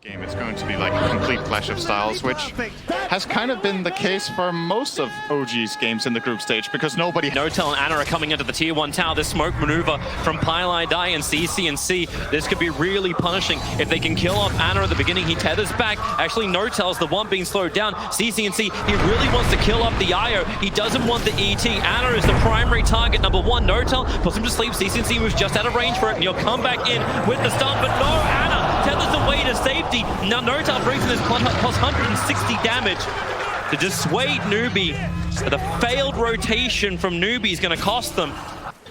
Game, it's going to be like a complete clash of styles, which has kind of been the case for most of OG's games in the group stage, because nobody... Notel and Ana are coming into the tier 1 tower. This smoke maneuver from TI9 and CC&C, this could be really punishing. If they can kill off Ana at the beginning, he tethers back. Actually, Notel's the one being slowed down. CC&C, he really wants to kill off the IO. He doesn't want the ET. Ana is the primary target, number 1. Notel puts him to sleep. CC&C moves just out of range for it, and he'll come back in with the stun, but no, Ana tethers away to safety. Now Notel brings in this plus 160 damage to dissuade Newbee. The failed rotation from Newbee is going to cost them.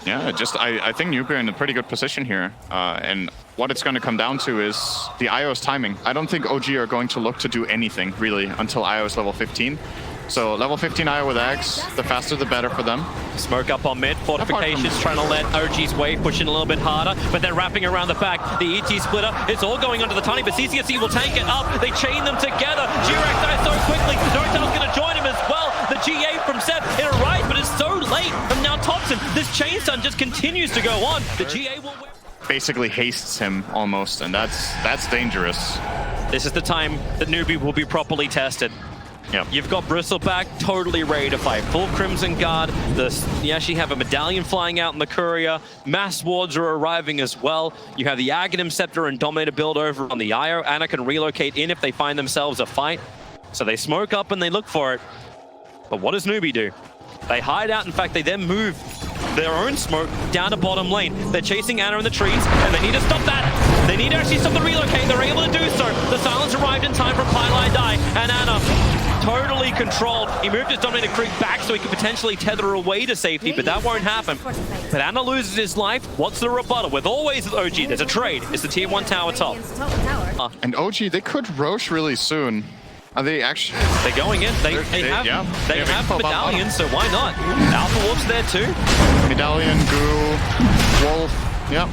Yeah, I think Newbee are in a pretty good position here. And what it's going to come down to is the IO's timing. I don't think OG are going to look to do anything, really, until IO is level 15. So level 15 IO with Axe, the faster the better for them. Smoke up on mid, fortifications trying to let OG's wave push in a little bit harder, but they're wrapping around the back. The ET splitter, it's all going onto the Tiny, but CC&C will tank it up. They chain them together. G-Rex dies so quickly. Notel's going to join him as well. The GA from Seth, it arrives, but it's so late. And now Thompson, this chain stun just continues to go on. The GA will basically hastes him almost, and that's dangerous. This is the time that Newbee will be properly tested. Yep. You've got Bristleback totally ready to fight. Full Crimson Guard. You actually have a medallion flying out in the courier. Mass wards are arriving as well. You have the Aghanim Scepter and Dominator build over on the IO. Ana can relocate in if they find themselves a fight. So they smoke up and they look for it. But what does Newbee do? They hide out. In fact, they then move their own smoke down to bottom lane. They're chasing Ana in the trees, and they need to stop that. They need to actually stop the relocate. They're able to do so. The silence arrived in time from TI9, and Ana totally controlled. He moved his Dominator creep back so he could potentially tether away to safety, but that won't happen. But Ana loses his life. What's the rebuttal? With always with OG, there's a trade. It's the tier 1 tower top. And OG, they could Roche really soon. Are they actually... They're going in. They have medallions, so why not? Alpha Wolf's there too. Medallion, Goo, Wolf. Yep.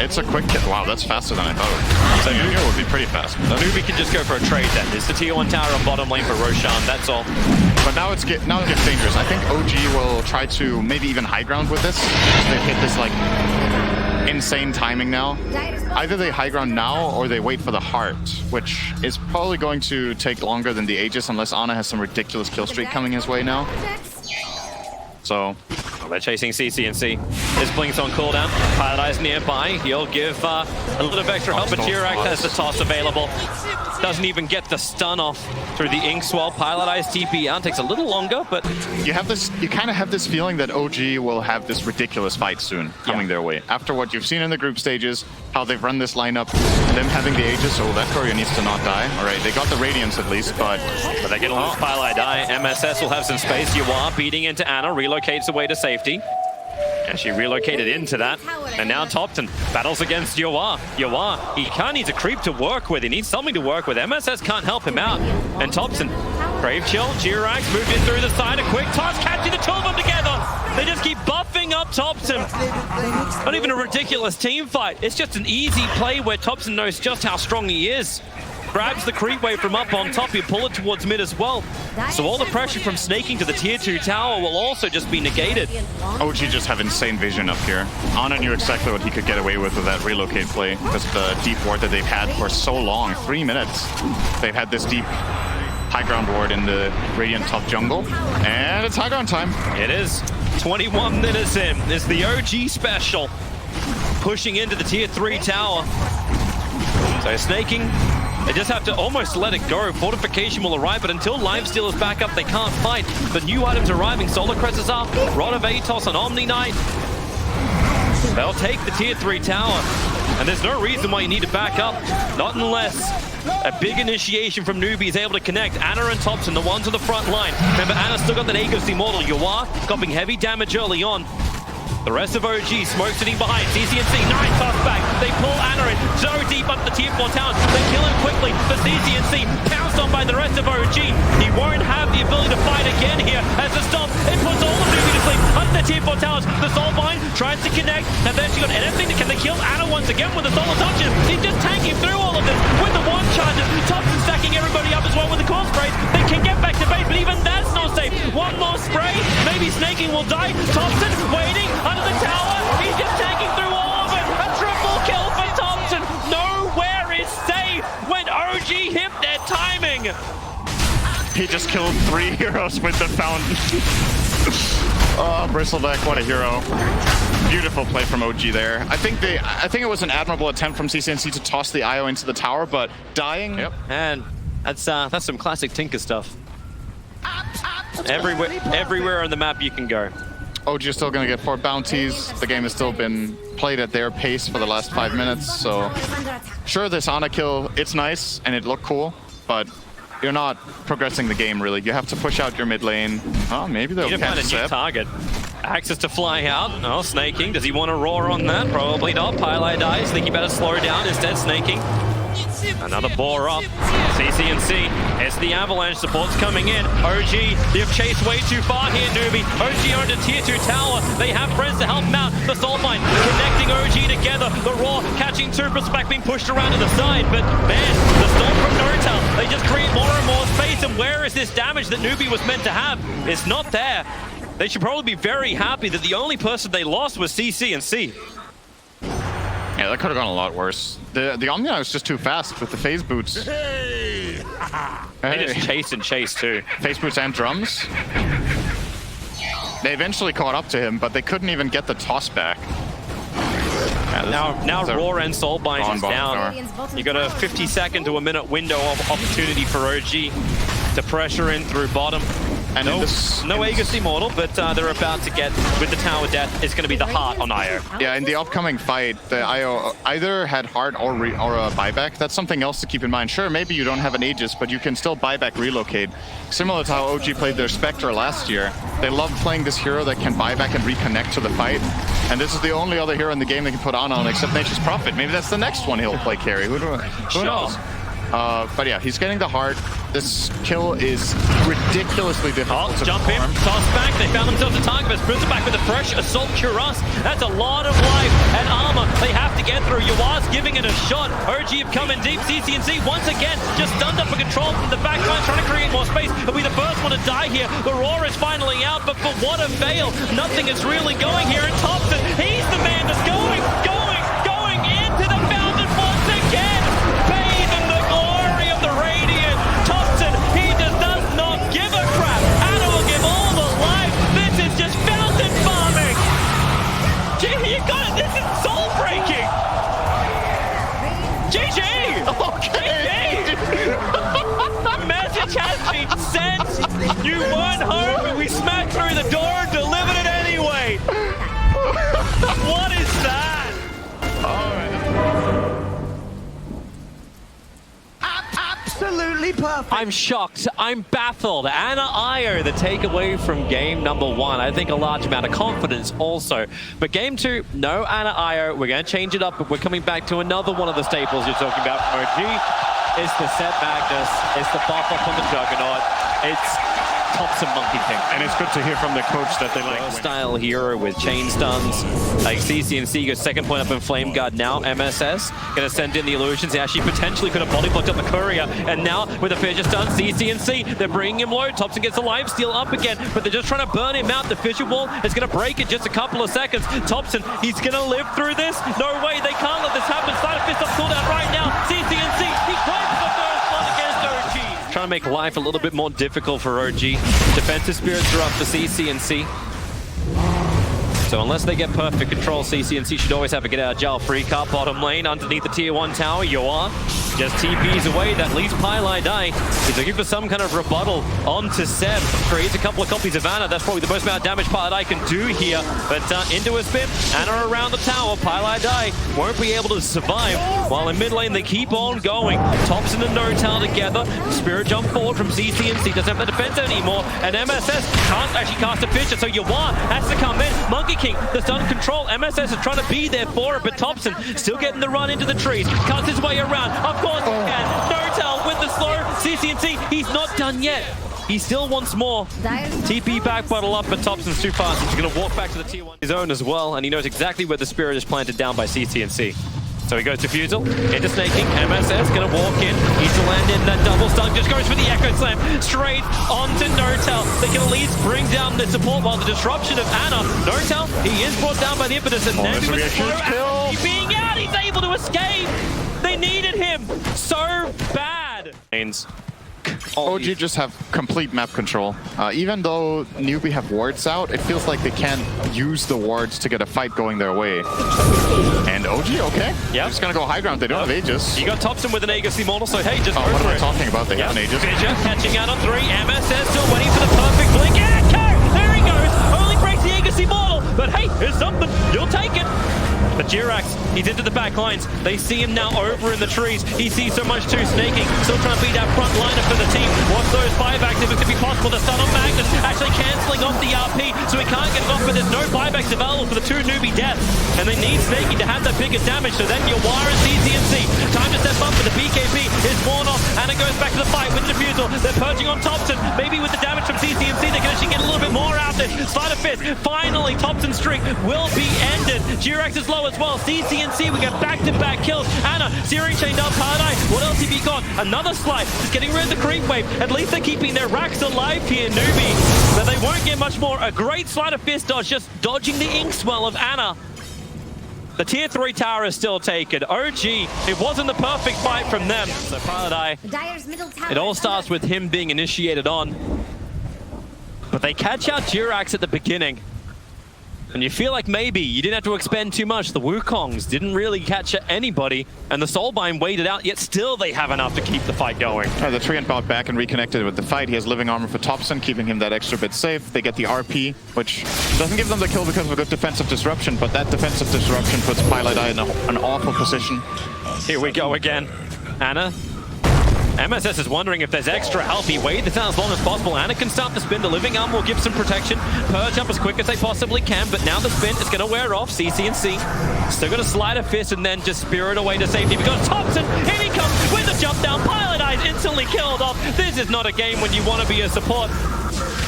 It's a quick kill. Wow, that's faster than I thought. So Newbee would be pretty fast. Newbee can just go for a trade then. It's the tier 1 tower on bottom lane for Roshan, that's all. But now it gets dangerous. I think OG will try to maybe even high ground with this. They've hit this like insane timing now. Either they high ground now or they wait for the heart, which is probably going to take longer than the Aegis unless Ana has some ridiculous kill streak coming his way now. So they're chasing CC&C. His Blink's on cooldown. Paradise nearby. He'll give a little bit of extra help, but T-Rex has the toss available. Doesn't even get the stun off through the ink swell. Paradise TP out. Takes a little longer, but you kind of have this feeling that OG will have this ridiculous fight soon coming their way. After what you've seen in the group stages, how they've run this lineup, them having the Aegis, that courier needs to not die. All right, they got the Radiance at least, but they're going to lose TI9. MSS will have some space. You are beating into Ana, relocates away to safety. And she relocated into that. And now Topton battles against Yoa. Yoa, he kind of needs a creep to work with. He needs something to work with. MSS can't help him out. And Topton, Brave Chill, G-Rex moved in through the side. A quick toss, catching the two of them together. They just keep buffing up Topton. Not even a ridiculous team fight. It's just an easy play where Topton knows just how strong he is. Grabs the creep wave from up on top, you pull it towards mid as well. So all the pressure from snaking to the tier 2 tower will also just be negated. OG just have insane vision up here. Ana knew exactly what he could get away with that relocate play, because the deep ward that they've had for so long, 3 minutes, they've had this deep high ground ward in the Radiant top jungle, and it's high ground time. It is. 21 minutes in. It's the OG special. Pushing into the tier 3 tower. So snaking. They just have to almost let it go. Fortification will arrive, but until Lifesteal is back up, they can't fight. But new items arriving. Solar Crest is up. Rod of Atos and Omni Knight. They'll take the tier 3 tower. And there's no reason why you need to back up. Not unless a big initiation from Newbee is able to connect. Ana and Thompson, the ones on the front line. Remember, Ana's still got that Aegis Immortal. Yoa copying heavy damage early on. The rest of OG, Smoke sitting behind, CC&C, 9 toss back. They pull Ana in, so deep up the tier 4 towers. They kill him quickly, but CC&C pounced on by the rest of OG. He won't have the ability to fight again here as the stomp. It puts all of Newbee to sleep under the tier 4 towers. The Soulbind tries to connect. Have they actually got anything? Can they kill Ana once again with the Solar Touches? He's just tanking through all of this with the one charges. Thompson stacking everybody up as well with the core sprays. They can get back to base, but even that's not safe. One more spray, maybe Snaking will die. Thompson waiting under the tower. He's just tanking through all of it. A triple kill for Thompson. Nowhere is safe when OG OG hit their timing. He just killed 3 heroes with the fountain. Oh, Bristleback, what a hero. Beautiful play from OG there. I think it was an admirable attempt from CCNC to toss the IO into the tower, but dying. Yep. And that's some classic Tinker stuff. Everywhere on the map you can go. OG is still going to get 4 bounties. The game has still been played at their pace for the last 5 minutes, so sure, this Ana kill, it's nice and it looked cool, but you're not progressing the game really. You have to push out your mid lane. Oh, maybe they'll catch a new target. Access to fly out. Oh, snaking. Does he want to roar on that? Probably not. Pylai dies. Think he better slow down. Instead, snaking. Another boar up. CCNC. It's the avalanche. Support's coming in. OG, they've chased way too far here, Newbee. OG are into tier 2 tower. They have friends to help them out. The Soulbind connecting OG together. The Roar catching 2. Respect being pushed around to the side. But man, the Storm from Nortel, they just create more and more space. And where is this damage that Newbee was meant to have? It's not there. They should probably be very happy that the only person they lost was CCNC. Yeah, that could have gone a lot worse. The Omnia was just too fast with the phase boots. They just chased and chased too. Phase boots and drums. They eventually caught up to him, but they couldn't even get the toss back. Yeah, now Roar and Soulbind is down. You got a 50-second to a minute window of opportunity for OG to pressure in through bottom. And no Aegis Immortal, but they're about to get, with the Tower Death, it's going to be the heart on IO. Yeah, in the upcoming fight, the IO either had heart or a buyback. That's something else to keep in mind. Sure, maybe you don't have an Aegis, but you can still buyback relocate. Similar to how OG played their Spectre last year. They love playing this hero that can buyback and reconnect to the fight. And this is the only other hero in the game they can put on except Nature's Prophet. Maybe that's the next one he'll play carry. Who knows? But yeah, he's getting the heart. This kill is ridiculously difficult to jump in, toss back. They found themselves a target, but back with a fresh Assault Cuirass. That's a lot of life and armor they have to get through. Yua's giving it a shot. OG have come in deep. CCNC once again just stunned up for control from the back line, trying to create more space. He'll be the first one to die here. The Roar is finally out, but for what avail? Nothing is really going here. And Thompson, he's the man that's going into the fountain once again. Bathe in the glory of the Radiant. Thompson, he just does not give a crap. Ana will give all the life. This is just fountain farming. Gee, you got it. This is soul breaking. GG. Okay. GG. Message has been sent. You weren't home, but we smacked through the door and delivered it anyway. What is that? Absolutely perfect. I'm shocked. I'm baffled. Ana IO, the takeaway from game number 1. I think a large amount of confidence also. But game 2, no Ana IO. We're going to change it up, but we're coming back to another one of the staples you're talking about from OG. It's the Set Magnus. It's the buff up on the Juggernaut. It's Thompson Monkey King. And it's good to hear from the coach that they like style hero with chain stuns. Like CCNC goes second point up in Flame Guard now. MSS gonna send in the illusions. He actually potentially could have body blocked up the courier. And now with a Fissure stun, CCNC, they're bringing him low. Thompson gets a life steal up again, but they're just trying to burn him out. The Fissure Wall is gonna break in just a couple of seconds. Thompson, he's gonna live through this. No way, they can't let this happen. Side of Fist up cooldown right now. CCNC, he wins the first one against OG. Trying to make life a little bit more difficult for OG. Defensive spirits are up for CCNC. So unless they get perfect control, CCNC should always have a get out of jail free card. Bottom lane underneath the tier 1 tower. Yoa just TPs away. That leaves Pylai die. He's looking for some kind of rebuttal onto Seb. Creates a couple of copies of Ana. That's probably the most amount of damage Pylai can do here. But into a spin. Ana around the tower. Pylai die. Won't be able to survive. While in mid lane, they keep on going. Thompson and Nortel together. Spirit jump forward from CCNC. Doesn't have the defense anymore. And MSS can't actually cast a Fissure. So Yoa has to come in. Monkey King, the stun control. MSS is trying to be there for it, but Thompson still getting the run into the trees. Cuts his way around. Of course he can. Nortel with the slow. CCNC, he's not done yet. He still wants more. TP back bottle up, but Thompson's too fast. He's going to walk back to the tier 1 his own as well, and he knows exactly where the Spirit is planted down by CCNC. So he goes to Fusel, into snaking. MSS going to walk in. Needs to land in that double stun. Just goes for the Echo Slam. Straight onto Nortel. They can at least bring down the support while the disruption of Ana. Nortel, he is brought down by the Impetus. And now with the huge kill. Being out, he's able to escape. They needed him so bad. lanes. OG just have complete map control. Even though Newbee have wards out, it feels like they can't use the wards to get a fight going their way. And OG, okay. Yeah. Just gonna go high ground. They don't have Aegis. You got Thompson with an Aegis Immortal, so hey, just go What am for I it. talking about? They have an Aegis. Fissure catching out on 3. MSS still waiting for the perfect blink. Echo! There he goes. Only breaks the Aegis Immortal. But hey, here's something. You'll take it. But Jirax, he's into the back lines. They see him now over in the trees. He sees so much too, snaking. Still trying to beat that front liner for the team. Watch those buybacks if it could be possible. The stun on Magnus actually cancelling off the RP, so he can't get it off, but there's no buybacks available for the 2 Newbee deaths. And they need Snaky to have that bigger damage, so then Yawar and CCNC. Time to step up, but the BKB is worn off. Anna goes back to the fight with the defusal. They're purging on Thompson. Maybe with the damage from CCNC, they can actually get a little bit more out of this. Sleight of fist. Finally, Thompson's streak will be ended. Jirax is low as well. CCNC, we got back-to-back kills. Anna, Searing Chain down Paradise. What else have you got? Another slide. Just getting rid of the creep wave. At least they're keeping their racks alive here, Newbee. But they won't get much more. A great sleight of fist dodge, just dodging the ink swell of Anna. The tier 3 tower is still taken. OG, it wasn't the perfect fight from them. So Paradise, it all starts with him being initiated on. But they catch out Jirax at the beginning. And you feel like maybe you didn't have to expend too much. The Wukongs didn't really catch anybody, and the Soulbind waited out, yet still they have enough to keep the fight going. The Treant bought back and reconnected with the fight. He has living armor for Thompson, keeping him that extra bit safe. They get the RP, which doesn't give them the kill because of a good defensive disruption, but that defensive disruption puts Pilot Eye in an awful position. Here we go again. Anna. MSS is wondering if there's extra help. He waited this out as long as possible. Anna can start the spin. The living arm will give some protection. Purge up as quick as they possibly can, but now the spin is going to wear off. CCNC still going to slide a fist and then just spirit away to safety because Thompson, here he comes with the jump down. Pilot Eyes instantly killed off. This is not a game when you want to be a support.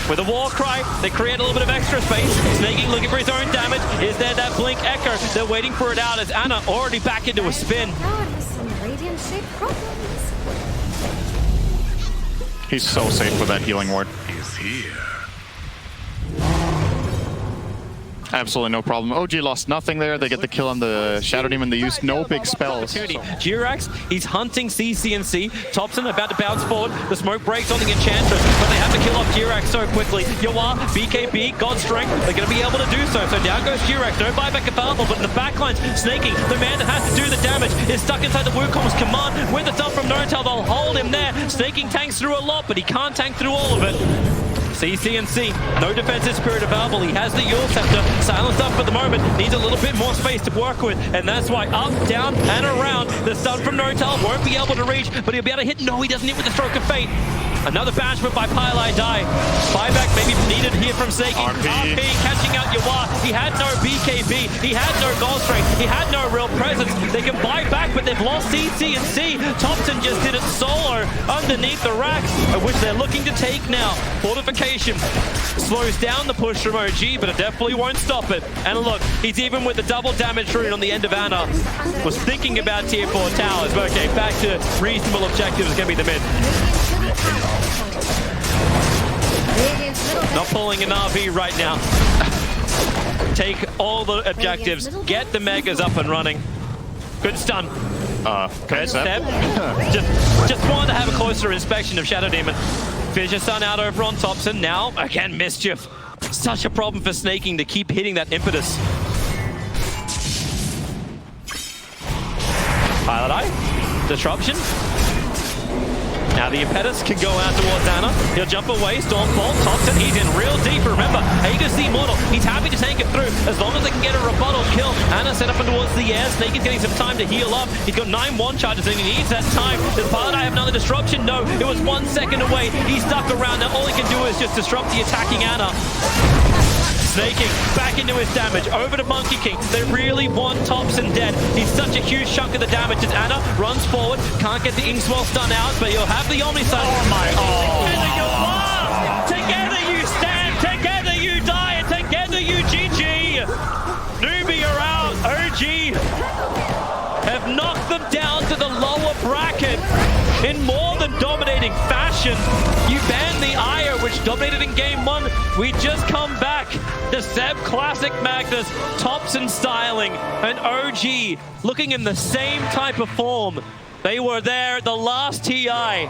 With a war cry, they create a little bit of extra space. Snaking looking for his own damage. Is there that blink echo? They're waiting for it out as Anna already back into a spin. He's so safe with that healing ward. Is here. Absolutely no problem. OG lost nothing there. They get the kill on the Shadow Demon. They used no big spells. Jirax, he's hunting CCNC. Thompson about to bounce forward. The smoke breaks on the Enchantress, but they have to kill off Jirax so quickly. Yawar, BKB, God Strength, they're going to be able to do so. So down goes Jirax. No buyback available, but in the backlines, Snaking, the man that has to do the damage, is stuck inside the Wukong's command. With the stun from Notel, they'll hold him there. Snaking tanks through a lot, but he can't tank through all of it. CCNC, no defensive spirit available. He has the Yule Scepter, silenced up for the moment, needs a little bit more space to work with, and that's why up, down, and around. The stun from Notel won't be able to reach, but he'll be able to hit. No, he doesn't hit with the Stroke of Fate. Another banishment by Pylai Die. Buyback maybe needed here from Seki. RP catching out Yawar. He had no BKB. He had no goal strength. He had no real presence. They can buy back, but they've lost CC&C. Thompson just did it solo underneath the racks, which they're looking to take now. Fortification slows down the push from OG, but it definitely won't stop it. And look, he's even with the double damage rune on the end of Anna. Was thinking about tier 4 towers, but okay, back to reasonable objectives is going to be the mid. Not pulling an RV right now. Take all the objectives. Get the megas up and running. Good stun. Good step. Just wanted to have a closer inspection of Shadow Demon. Fissure stun out over on Thompson. Now, again, Mischief. Such a problem for Snaking to keep hitting that impetus. Pilot Eye. Disruption. Now the impetus can go out towards Anna. He'll jump away, Stormfall, Thompson, he's in real deep. Remember, Aegis Immortal, he's happy to take it through as long as they can get a rebuttal kill. Anna set up and towards the air. Snake is getting some time to heal up. He's got 9 1 charges and he needs that time. Does Pilot Eye have another disruption? No, it was 1 second away. He's stuck around. Now all he can do is just disrupt the attacking Anna. Snaking back into his damage, over to Monkey King. They really want Thompson dead. He's such a huge chunk of the damage as Anna runs forward, can't get the Inkswell stun out, but he'll have the Omni stun. Oh my, Together you stand, together you die, and together you GG. Newbee are out, OG have knocked them down to the lower bracket in more than dominating fashion. You banned the Ire, which dominated in game 1. We just come back to Seb Classic Magnus, Thompson styling, and OG looking in the same type of form. They were there at the last TI.